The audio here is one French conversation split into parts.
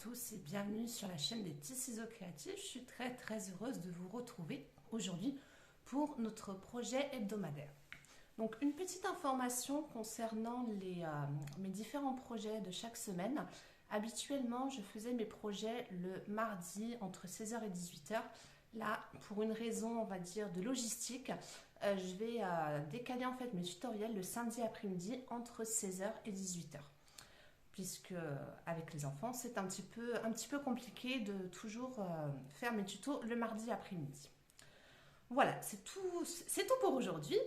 tous et bienvenue sur la chaîne des petits ciseaux créatifs. Je suis très heureuse de vous retrouver aujourd'hui pour notre projet hebdomadaire. Donc une petite information concernant mes différents projets de chaque semaine. Habituellement, je faisais mes projets le mardi entre 16h et 18h. Là, pour une raison, on va dire, de logistique, je vais décaler en fait mes tutoriels le samedi après-midi entre 16h et 18h. Puisque avec les enfants, c'est un petit peu compliqué de toujours faire mes tutos le mardi après-midi. Voilà, c'est tout pour aujourd'hui.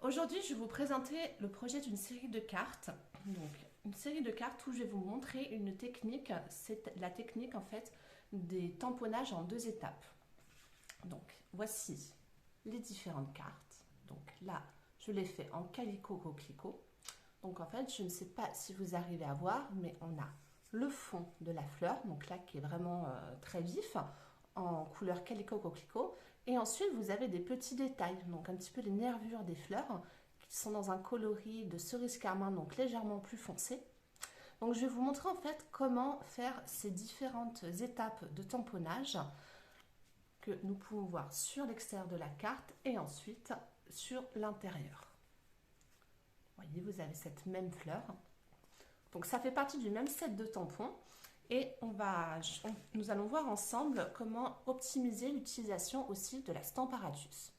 Aujourd'hui, je vais vous présenter le projet d'une série de cartes. Donc, une série de cartes où je vais vous montrer une technique. C'est la technique en fait des tamponnages en 2 étapes. Donc, voici les différentes cartes. Donc là, je l'ai fait en Calico Coquelicot. Donc en fait, je ne sais pas si vous arrivez à voir, mais on a le fond de la fleur, donc là qui est vraiment très vif, en couleur Calico Coquelicot. Et ensuite, vous avez des petits détails, donc un petit peu les nervures des fleurs, qui sont dans un coloris de cerise carmin, donc légèrement plus foncé. Donc je vais vous montrer en fait comment faire ces différentes étapes de tamponnage que nous pouvons voir sur l'extérieur de la carte et ensuite sur l'intérieur. Voyez, vous avez cette même fleur. Donc ça fait partie du même set de tampons et nous allons voir ensemble comment optimiser l'utilisation aussi de la Stamparatus.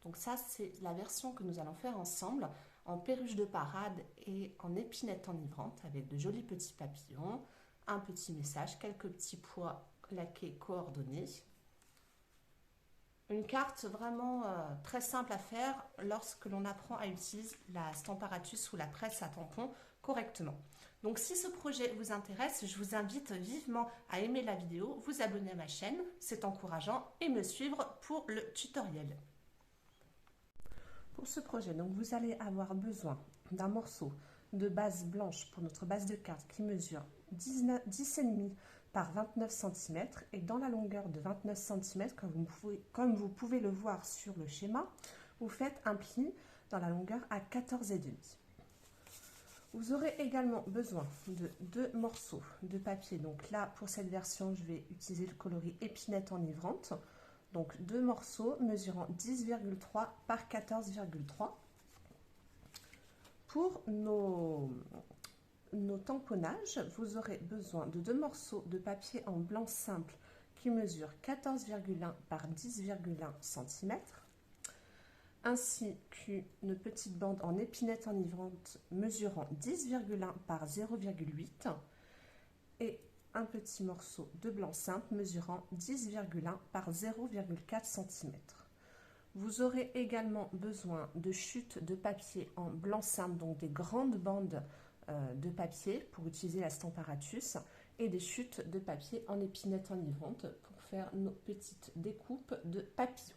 Donc ça, c'est la version que nous allons faire ensemble en perruche de parade et en épinette enivrante avec de jolis petits papillons, un petit message, quelques petits pois laqués coordonnés. Une carte vraiment très simple à faire lorsque l'on apprend à utiliser la Stamparatus ou la presse à tampons correctement. Donc si ce projet vous intéresse, je vous invite vivement à aimer la vidéo, vous abonner à ma chaîne, c'est encourageant, et me suivre pour le tutoriel. Pour ce projet, donc vous allez avoir besoin d'un morceau de base blanche pour notre base de carte qui mesure 10,5 par 29 cm et dans la longueur de 29 cm, comme vous pouvez le voir sur le schéma, vous faites un pli dans la longueur à 14,5. Vous aurez également besoin de 2 morceaux de papier. Donc là, pour cette version, je vais utiliser le coloris épinette enivrante. Donc 2 morceaux mesurant 10,3 par 14,3. Pour nos tamponnages, vous aurez besoin de 2 morceaux de papier en blanc simple qui mesurent 14,1 par 10,1 cm, ainsi qu'une petite bande en épinette enivrante mesurant 10,1 par 0,8 et un petit morceau de blanc simple mesurant 10,1 par 0,4 cm. Vous aurez également besoin de chutes de papier en blanc simple, donc des grandes bandes de papier pour utiliser la Stamparatus et des chutes de papier en épinette enivrante pour faire nos petites découpes de papillons.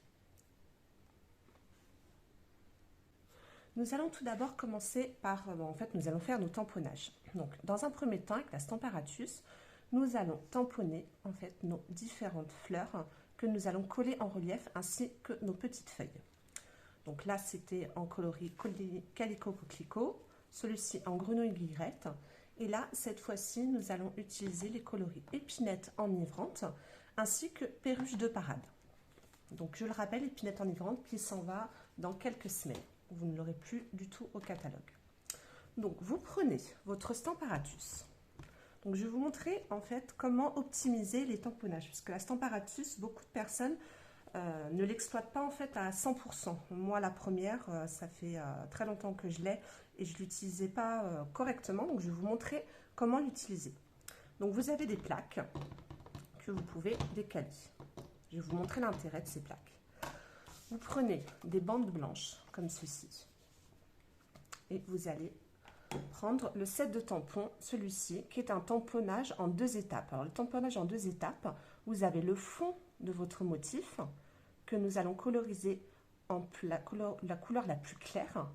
Nous allons tout d'abord commencer par, nous allons faire nos tamponnages. Donc, dans un premier temps, avec la Stamparatus, nous allons tamponner en fait nos différentes fleurs que nous allons coller en relief ainsi que nos petites feuilles. Donc là, c'était en coloris Calico Coquelicot, celui-ci en grenouille guillerette. Et là, cette fois-ci, nous allons utiliser les coloris épinette enivrante ainsi que perruche de parade. Donc je le rappelle, épinette enivrante qui s'en va dans quelques semaines. Vous ne l'aurez plus du tout au catalogue. Donc vous prenez votre Stamparatus. Donc je vais vous montrer en fait comment optimiser les tamponnages, puisque la Stamparatus, beaucoup de personnes ne l'exploitent pas en fait à 100%. Moi la première, ça fait très longtemps que je l'ai et je ne l'utilisais pas correctement, donc je vais vous montrer comment l'utiliser. Donc vous avez des plaques que vous pouvez décaler. Je vais vous montrer l'intérêt de ces plaques. Vous prenez des bandes blanches comme ceci et vous allez prendre le set de tampons, celui-ci, qui est un tamponnage en 2 étapes. Alors, le tamponnage en 2 étapes, vous avez le fond de votre motif que nous allons coloriser en la couleur la plus claire.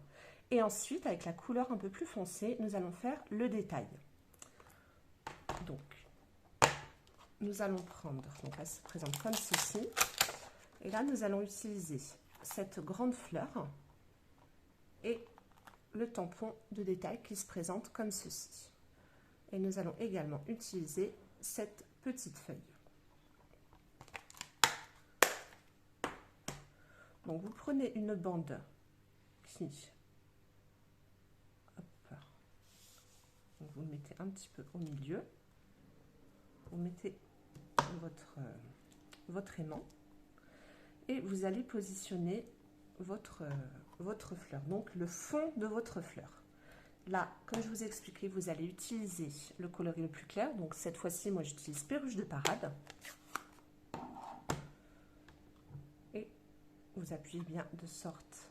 Et ensuite, avec la couleur un peu plus foncée, nous allons faire le détail. Donc, nous allons prendre, donc elle se présente comme ceci. Et là, nous allons utiliser cette grande fleur et le tampon de détail qui se présente comme ceci. Et nous allons également utiliser cette petite feuille. Donc vous prenez une bande qui, hop, donc vous le mettez un petit peu au milieu, vous mettez votre aimant et vous allez positionner votre fleur, donc le fond de votre fleur. Là, comme je vous ai expliqué, vous allez utiliser le coloris le plus clair, donc cette fois-ci, moi j'utilise Perruche de Parade. Et vous appuyez bien de sorte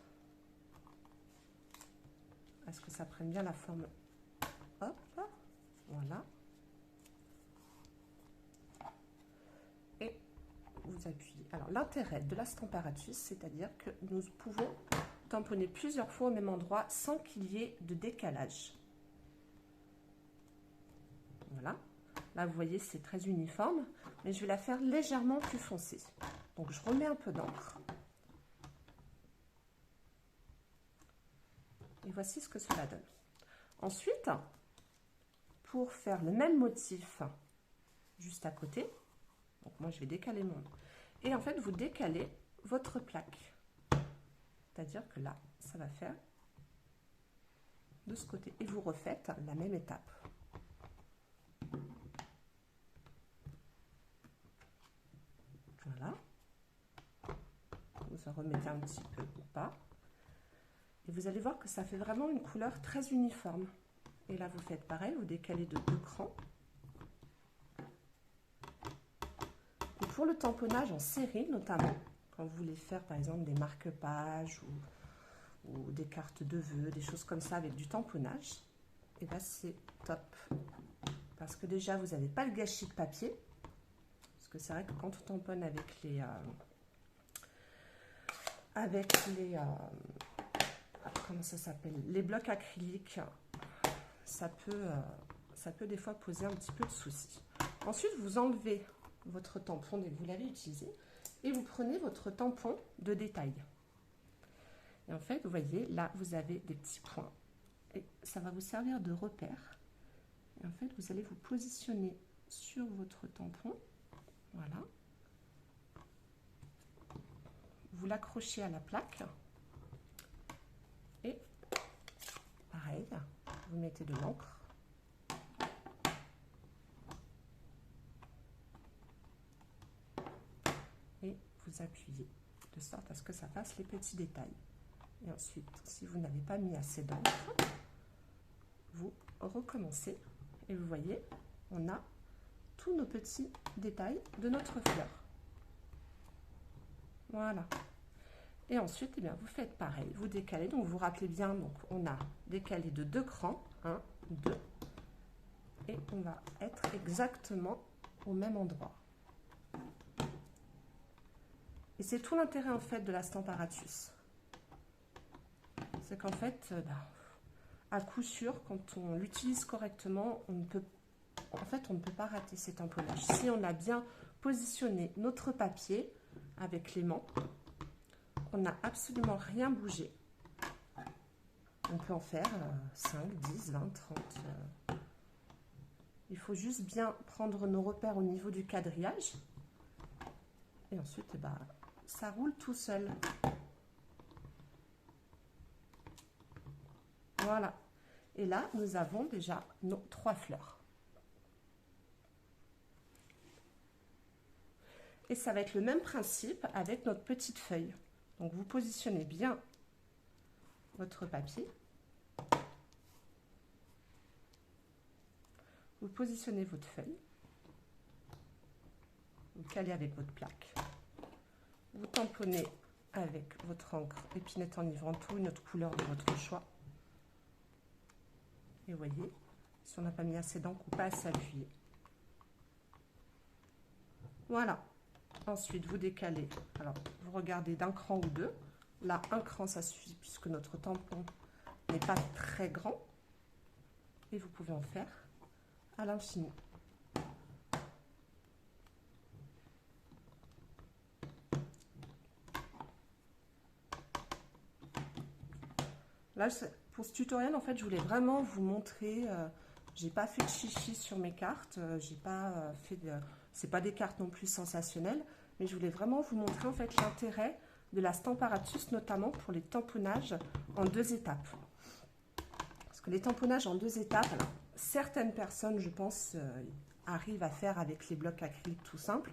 à ce que ça prenne bien la forme. Hop, voilà. Et vous appuyez. Alors l'intérêt de la Stamparatus, c'est-à-dire que nous pouvons tamponner plusieurs fois au même endroit sans qu'il y ait de décalage. Voilà. Là, vous voyez, c'est très uniforme, mais je vais la faire légèrement plus foncée. Donc, je remets un peu d'encre. Et voici ce que cela donne. Ensuite, pour faire le même motif juste à côté, donc moi, je vais décaler mon... Et en fait, vous décalez votre plaque. C'est-à-dire que là, ça va faire de ce côté. Et vous refaites la même étape. Voilà. Vous en remettez un petit peu ou pas. Et vous allez voir que ça fait vraiment une couleur très uniforme. Et là, vous faites pareil, vous décalez de 2 crans. Et pour le tamponnage en série, notamment, quand vous voulez faire par exemple des marque-pages ou des cartes de vœux, des choses comme ça avec du tamponnage, et bien c'est top. Parce que déjà, vous n'avez pas le gâchis de papier. Parce que c'est vrai que quand on tamponne avec les comment ça s'appelle, les blocs acryliques, ça peut des fois poser un petit peu de soucis. Ensuite, vous enlevez votre tampon dès que vous l'avez utilisé et vous prenez votre tampon de détail. Et en fait, vous voyez, là, vous avez des petits points et ça va vous servir de repère. Et en fait, vous allez vous positionner sur votre tampon. Voilà. Vous l'accrochez à la plaque. Et pareil, vous mettez de l'encre. Et vous appuyez de sorte à ce que ça fasse les petits détails. Et ensuite, si vous n'avez pas mis assez d'encre, vous recommencez. Et vous voyez, on a tous nos petits détails de notre fleur. Voilà. Et ensuite, eh bien, vous faites pareil, vous décalez. Donc, vous vous rappelez bien, donc on a décalé de 2 crans, 1, 2, et on va être exactement au même endroit. Et c'est tout l'intérêt en fait de la Stamparatus. C'est qu'en fait, à coup sûr, quand on l'utilise correctement, on ne peut pas rater ces tamponnages. Si on a bien positionné notre papier avec l'aimant, on n'a absolument rien bougé. On peut en faire 5, 10, 20, 30. Il faut juste bien prendre nos repères au niveau du quadrillage. Et ensuite, eh ben, ça roule tout seul. Voilà. Et là, nous avons déjà nos 3 fleurs. Et ça va être le même principe avec notre petite feuille. Donc, vous positionnez bien votre papier. Vous positionnez votre feuille. Vous calez avec votre plaque. Vous tamponnez avec votre encre épinette enivrante ou une autre couleur de votre choix. Et vous voyez, si on n'a pas mis assez d'encre ou pas assez appuyé. Voilà. Ensuite, vous décalez. Alors, vous regardez d'un cran ou deux. Là, un cran, ça suffit puisque notre tampon n'est pas très grand. Et vous pouvez en faire à l'infini. Là, pour ce tutoriel, en fait, je voulais vraiment vous montrer J'ai pas fait de chichi sur mes cartes, j'ai pas fait de... C'est pas des cartes non plus sensationnelles, mais je voulais vraiment vous montrer en fait l'intérêt de la Stamparatus, notamment pour les tamponnages en 2 étapes. Parce que les tamponnages en 2 étapes, alors, certaines personnes, je pense, arrivent à faire avec les blocs acryliques tout simples.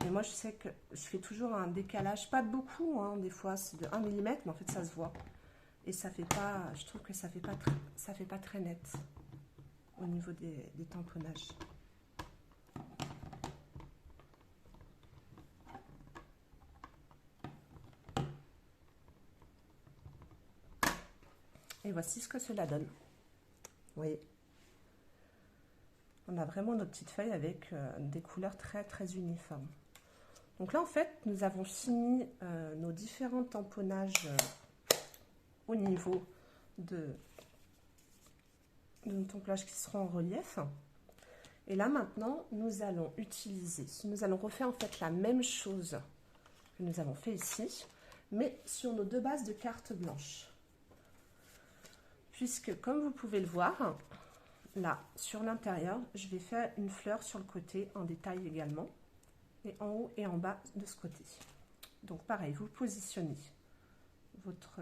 Mais moi, je sais que je fais toujours un décalage, pas de beaucoup, hein, des fois c'est de 1 mm, mais en fait ça se voit. Et ça fait pas, je trouve que ça fait pas très net au niveau des tamponnages. Et voici ce que cela donne. Vous voyez, on a vraiment nos petites feuilles avec des couleurs très uniformes. Donc là, en fait, nous avons fini nos différents tamponnages au niveau de nos tamponnages qui seront en relief. Et là, maintenant, nous allons refaire en fait la même chose que nous avons fait ici, mais sur nos 2 bases de cartes blanches. Puisque, comme vous pouvez le voir, là, sur l'intérieur, je vais faire une fleur sur le côté en détail également, et en haut et en bas de ce côté. Donc, pareil, vous positionnez votre...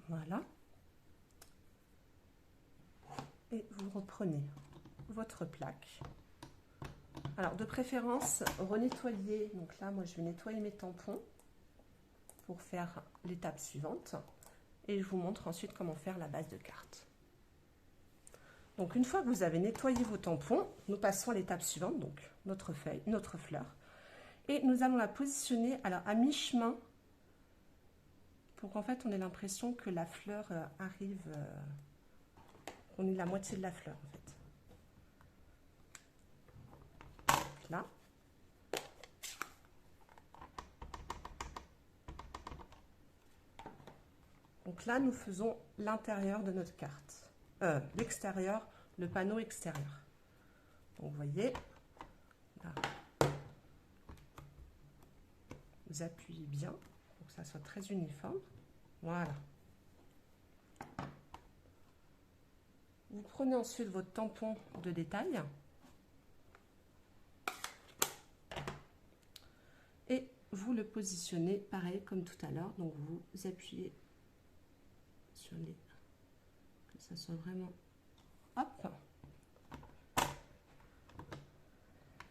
Voilà. Et vous reprenez votre plaque. Alors, de préférence, renettoyez. Donc là, moi, je vais nettoyer mes tampons pour faire l'étape suivante. Et je vous montre ensuite comment faire la base de carte. Donc, une fois que vous avez nettoyé vos tampons, nous passons à l'étape suivante, donc notre feuille, notre fleur. Et nous allons la positionner alors à mi-chemin pour qu'en fait on ait l'impression que la fleur arrive, qu'on ait la moitié de la fleur en fait. Donc là. Donc là, nous faisons l'intérieur de notre carte. L'extérieur, le panneau extérieur. Donc vous voyez, là, vous appuyez bien pour que ça soit très uniforme. Voilà. Vous prenez ensuite votre tampon de détail et vous le positionnez pareil comme tout à l'heure. Donc vous appuyez sur les... que ça soit vraiment... Hop.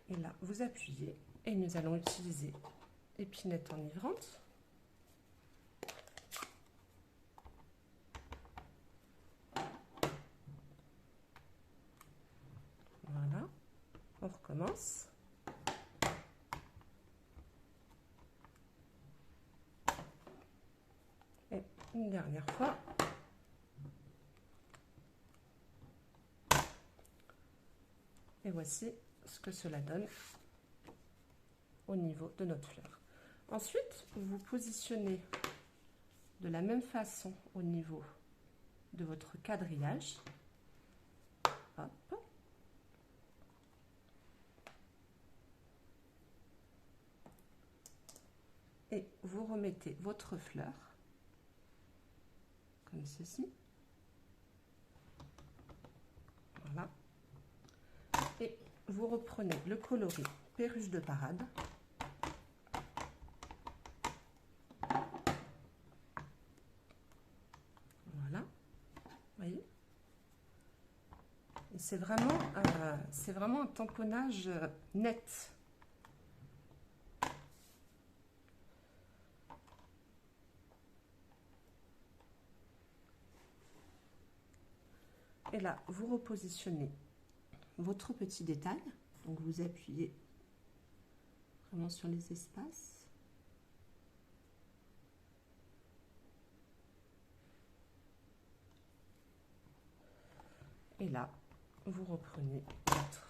Et là, vous appuyez et nous allons utiliser épinette enivrante. Voilà, on recommence. Et une dernière fois. Et voici ce que cela donne au niveau de notre fleur. Ensuite, vous positionnez de la même façon au niveau de votre quadrillage. Hop. Et vous remettez votre fleur comme ceci. Voilà. Et vous reprenez le coloris perruche de parade. Voilà, vous voyez. Et c'est vraiment un tamponnage net. Et là, vous repositionnez votre petit détail. Donc, vous appuyez vraiment sur les espaces. Et là, vous reprenez votre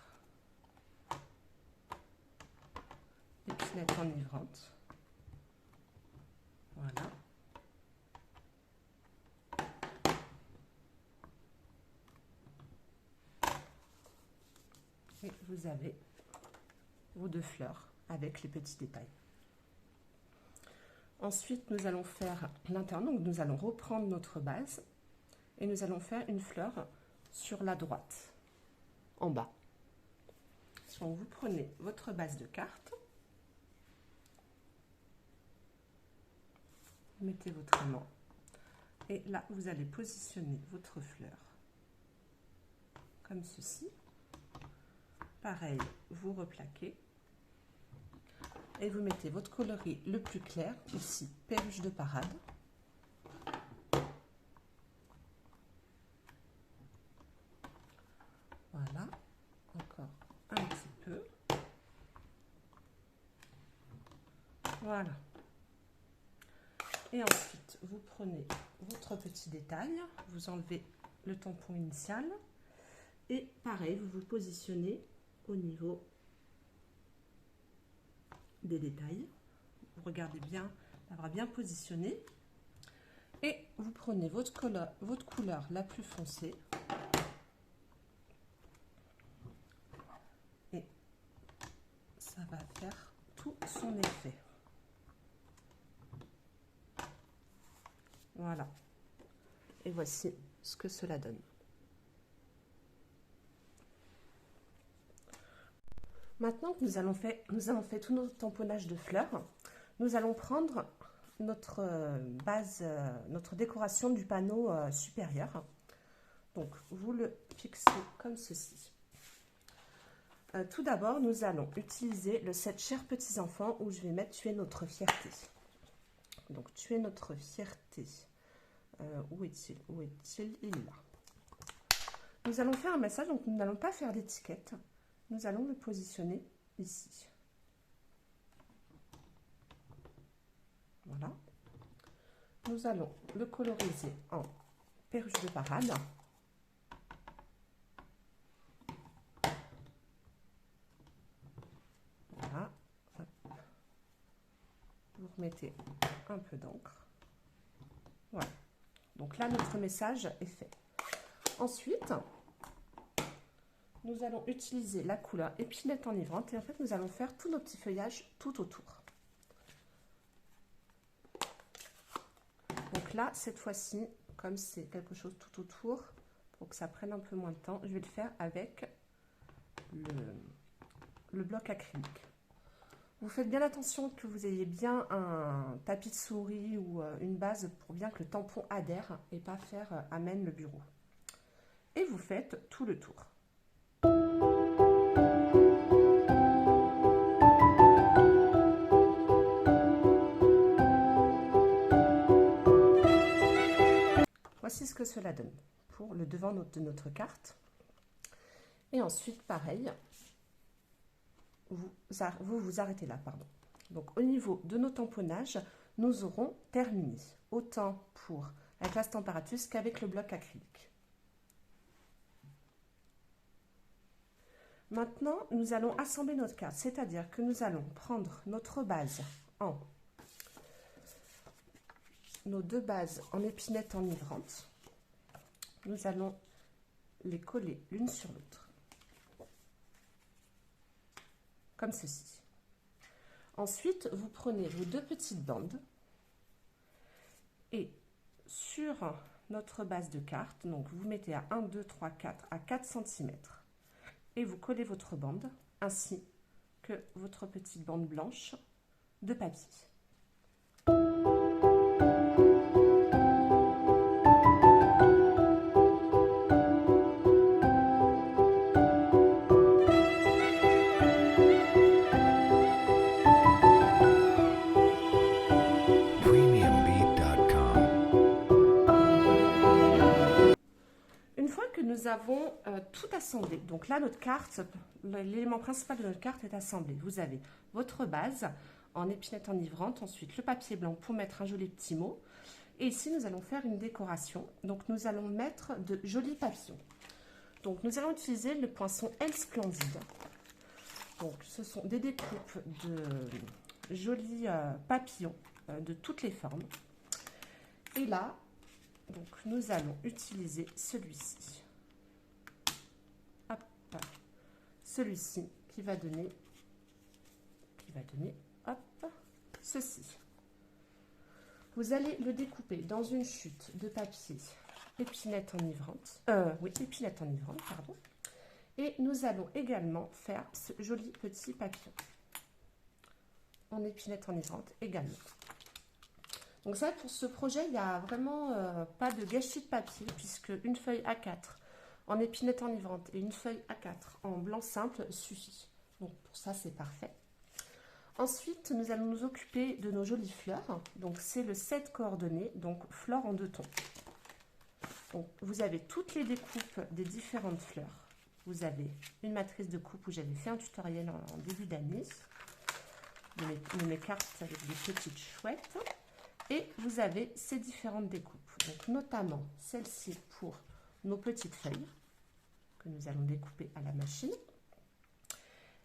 épinette enivrante. Voilà. Et vous avez vos 2 fleurs avec les petits détails. Ensuite, nous allons faire l'intérieur. Donc, nous allons reprendre notre base et nous allons faire une fleur sur la droite, en bas. Donc, vous prenez votre base de carte, mettez votre aimant et là, vous allez positionner votre fleur comme ceci. Pareil, vous replaquez et vous mettez votre coloris le plus clair, ici, perruche de parade. Voilà, encore un petit peu. Voilà. Et ensuite, vous prenez votre petit détail, vous enlevez le tampon initial et pareil, vous vous positionnez au niveau des détails. Vous regardez bien d'avoir bien positionné et vous prenez votre couleur la plus foncée et ça va faire tout son effet. Voilà. Et voici ce que cela donne. Maintenant que nous avons fait tout notre tamponnage de fleurs, nous allons prendre notre base, notre décoration du panneau supérieur. Donc, vous le fixez comme ceci. Tout d'abord, nous allons utiliser le set Chers petits enfants où je vais mettre Tu es notre fierté. Donc, Tu es notre fierté. Où est-il? Où est-il? Il est là. Nous allons faire un message, donc nous n'allons pas faire d'étiquette. Nous allons le positionner ici. Voilà. Nous allons le coloriser en perruche de parade. Voilà. Hop. Vous remettez un peu d'encre. Voilà. Donc là, notre message est fait. Ensuite, nous allons utiliser la couleur épinette enivrante et en fait, nous allons faire tous nos petits feuillages tout autour. Donc là, cette fois-ci, comme c'est quelque chose tout autour, pour que ça prenne un peu moins de temps, je vais le faire avec le bloc acrylique. Vous faites bien attention que vous ayez bien un tapis de souris ou une base pour bien que le tampon adhère et pas faire amène le bureau. Et vous faites tout le tour. Voici ce que cela donne pour le devant de notre carte. Et ensuite, pareil, vous arrêtez là, pardon. Donc, au niveau de nos tamponnages, nous aurons terminé, autant avec la Stamparatus qu'avec le bloc acrylique. Maintenant, nous allons assembler notre carte, c'est-à-dire que nous allons prendre notre base nos deux bases en épinette enivrante. Nous allons les coller l'une sur l'autre, comme ceci. Ensuite, vous prenez vos deux petites bandes et sur notre base de carte, donc vous mettez à 1, 2, 3, 4, à 4 cm et vous collez votre bande ainsi que votre petite bande blanche de papier. Nous avons tout assemblé. Donc là, notre carte, l'élément principal de notre carte est assemblé. Vous avez votre base en épinette enivrante, ensuite le papier blanc pour mettre un joli petit mot. Et ici, nous allons faire une décoration. Donc, nous allons mettre de jolis papillons. Donc, nous allons utiliser le poinçon Elle Splendide. Donc, ce sont des découpes de jolis papillons de toutes les formes. Et là, donc, nous allons utiliser celui-ci. Celui-ci qui va donner hop, ceci. Vous allez le découper dans une chute de papier épinette enivrante. Oui, épinette enivrante, pardon. Et nous allons également faire ce joli petit papillon en épinette enivrante également. Donc ça, pour ce projet, il n'y a vraiment pas de gâchis de papier, puisque une feuille A4 en épinette enivrante et une feuille A4 en blanc simple suffit. Donc pour ça, c'est parfait. Ensuite, nous allons nous occuper de nos jolies fleurs. Donc c'est le set coordonnées, donc fleurs en 2 tons. Donc, vous avez toutes les découpes des différentes fleurs. Vous avez une matrice de coupe où j'avais fait un tutoriel en début d'année de mes cartes avec des petites chouettes. Et vous avez ces différentes découpes, donc notamment celle-ci pour nos petites feuilles que nous allons découper à la machine.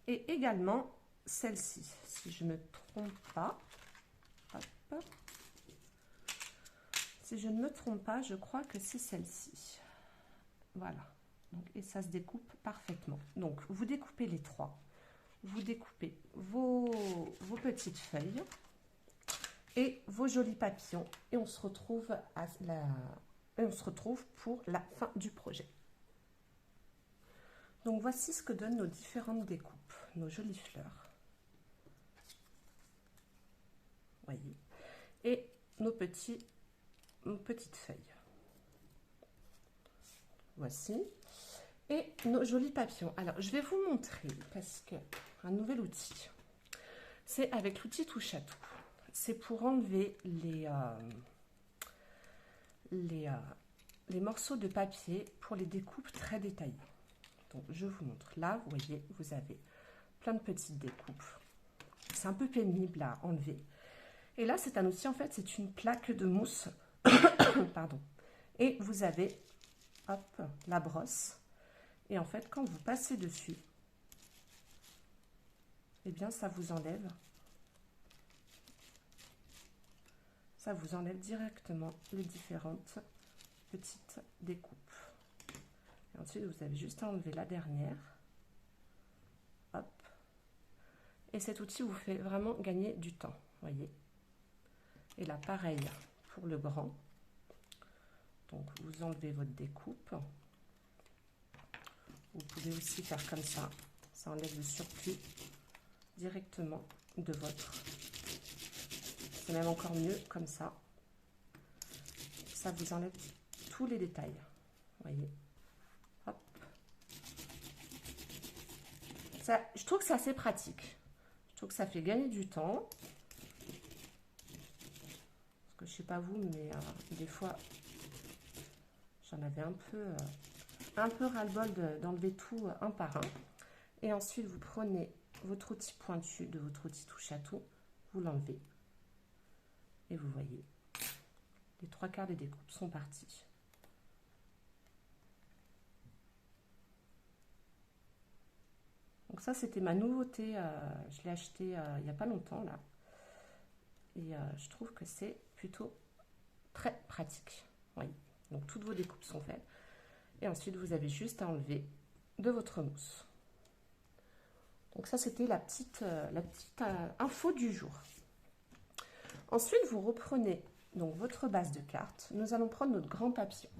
Et également celle-ci, si je ne me trompe pas. Hop. Si je ne me trompe pas, je crois que c'est celle-ci. Voilà. Donc, et ça se découpe parfaitement. Donc, vous découpez les 3. Vous découpez vos petites feuilles et vos jolis papillons. Et on se retrouve pour la fin du projet. Donc, voici ce que donnent nos différentes découpes. Nos jolies fleurs. Voyez. Et nos petites feuilles. Voici. Et nos jolis papillons. Alors, je vais vous montrer parce que un nouvel outil. C'est avec l'outil touche à tout. C'est pour enlever les morceaux de papier pour les découpes très détaillées. Donc, je vous montre. Là, vous voyez, vous avez plein de petites découpes. C'est un peu pénible à enlever. Et là, c'est un outil, en fait, c'est une plaque de mousse. Pardon. Et vous avez, hop, la brosse. Et en fait, quand vous passez dessus, eh bien, ça vous enlève directement les différentes petites découpes. Et ensuite, vous avez juste à enlever la dernière. Hop. Et cet outil vous fait vraiment gagner du temps, voyez. Et là, pareil pour le grand. Donc, vous enlevez votre découpe. Vous pouvez aussi faire comme ça. Ça enlève le surplus directement de votre. C'est même encore mieux comme ça. Ça vous enlève tous les détails. Voyez. Hop. Ça, je trouve que c'est assez pratique. Je trouve que ça fait gagner du temps. Parce que je sais pas vous, mais des fois, j'en avais un peu ras-le-bol d'enlever tout un par un. Et ensuite, vous prenez votre outil pointu de votre outil touche à tout, vous l'enlevez. Et vous voyez, les 3/4 des découpes sont partis. Donc ça, c'était ma nouveauté. Je l'ai acheté il n'y a pas longtemps, là. Et je trouve que c'est plutôt très pratique. Voyez. Donc toutes vos découpes sont faites. Et ensuite, vous avez juste à enlever de votre mousse. Donc ça, c'était la petite info du jour. Ensuite, vous reprenez donc votre base de cartes. Nous allons prendre notre grand papillon.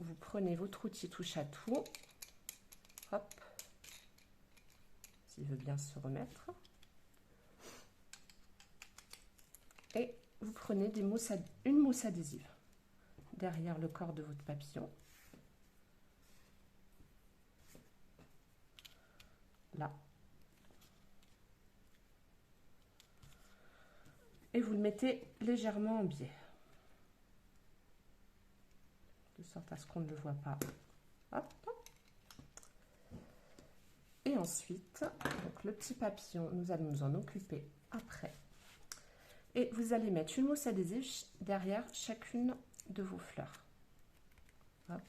Vous prenez votre outil touche à tout. Hop. S'il veut bien se remettre. Et vous prenez une mousse adhésive derrière le corps de votre papillon. Là. Et vous le mettez légèrement en biais. De sorte à ce qu'on ne le voit pas. Hop. Et ensuite, donc le petit papillon, nous allons nous en occuper après. Et vous allez mettre une mousse adhésive derrière chacune de vos fleurs. Hop.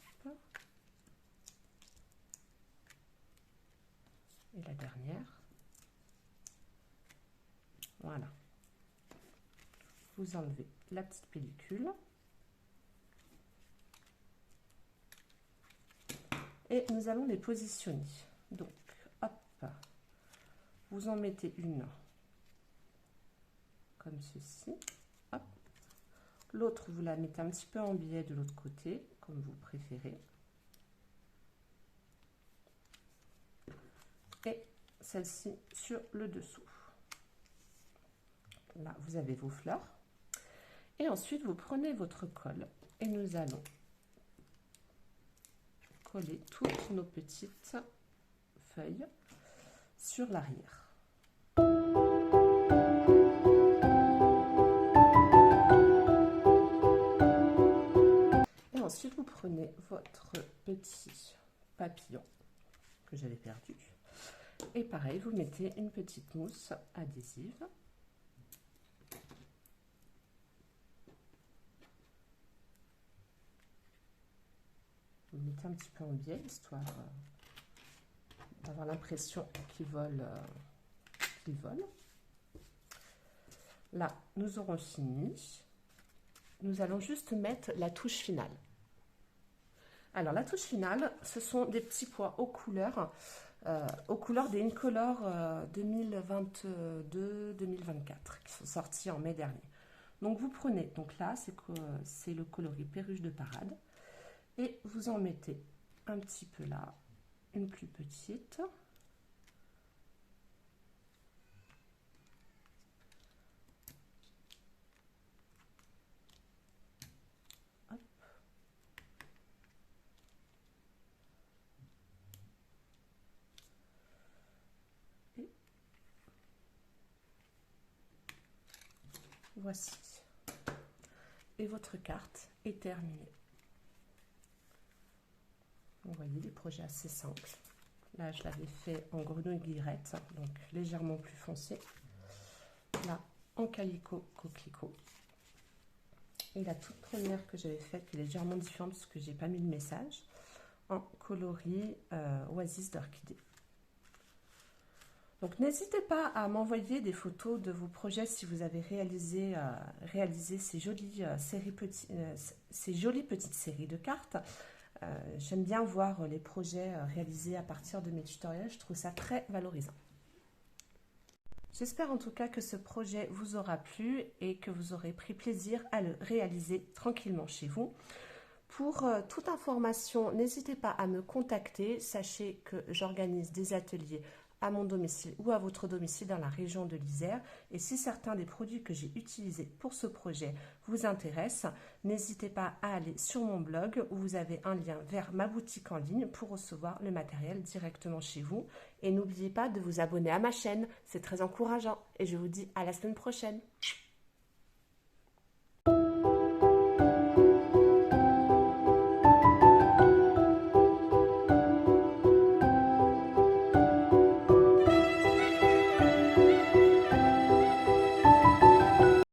Et la dernière. Voilà. Vous enlevez la petite pellicule. Et nous allons les positionner. Donc, hop. Vous en mettez une comme ceci. Hop. L'autre, vous la mettez un petit peu en biais de l'autre côté, comme vous préférez. Et celle-ci sur le dessous. Là, vous avez vos fleurs. Et ensuite, vous prenez votre colle et nous allons coller toutes nos petites feuilles sur l'arrière. Et ensuite, vous prenez votre petit papillon que j'avais perdu. Et pareil, vous mettez une petite mousse adhésive. Vous mettez un petit peu en biais, histoire d'avoir l'impression qu'il vole. Là, nous aurons fini. Nous allons juste mettre la touche finale. Alors, la touche finale, ce sont des petits pois aux couleurs des Incolor 2022-2024 qui sont sortis en mai dernier. Donc, vous prenez, donc là, c'est le coloris Perruche de Parade. Et vous en mettez un petit peu là, une plus petite. Hop. Et voici. Et votre carte est terminée. Vous voyez, des projets assez simples. Là, je l'avais fait en grenouille guillerette, donc légèrement plus foncé. Là, en calico coquelicot. Et la toute première que j'avais faite, qui est légèrement différente parce que j'ai pas mis le message, en coloris oasis d'orchidée. Donc, n'hésitez pas à m'envoyer des photos de vos projets si vous avez réalisé ces jolies petites séries de cartes. J'aime bien voir les projets réalisés à partir de mes tutoriels, je trouve ça très valorisant. J'espère en tout cas que ce projet vous aura plu et que vous aurez pris plaisir à le réaliser tranquillement chez vous. Pour toute information, n'hésitez pas à me contacter. Sachez que j'organise des ateliers à mon domicile ou à votre domicile dans la région de l'Isère. Et si certains des produits que j'ai utilisés pour ce projet vous intéressent, n'hésitez pas à aller sur mon blog où vous avez un lien vers ma boutique en ligne pour recevoir le matériel directement chez vous. Et n'oubliez pas de vous abonner à ma chaîne, c'est très encourageant. Et je vous dis à la semaine prochaine.